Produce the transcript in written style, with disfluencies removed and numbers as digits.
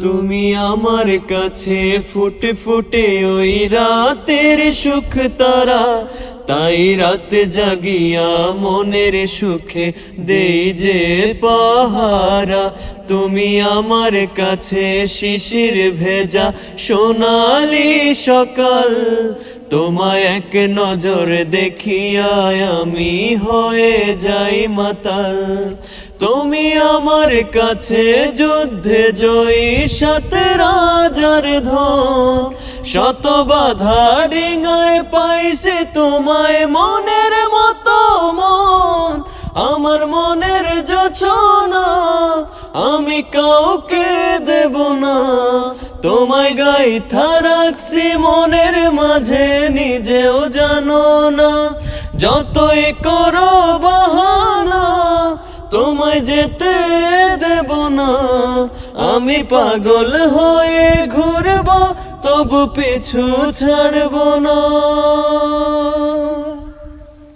তুমি আমার কাছে ফুটে ফুটে ওই রাতের সুখ তারা, তাই রাত জাগিয়া মনের সুখে দেই যে পাহারা। তুমি আমার কাছে শিশির ভেজা সোনালি সকাল, তোমায় এক নজর দেখিয়া আমি হয়ে যাই মাতাল। তুমি আমার কাছে যুদ্ধে জয়ী সাত রাজার ধন, শত বাধা ডিঙায় পাইছে তোমায় মনের মতো মন। আমার মনের যোছনা আমি কাউকে দেব না, তোমায় গাইথা রাখছি মনের মাঝে নিজেও জানো না। যতই করো বাহানা তোমায় যেতে দেব না, আমি পাগল হয়ে ঘুরবো তবু পিছু ছাড়ব না।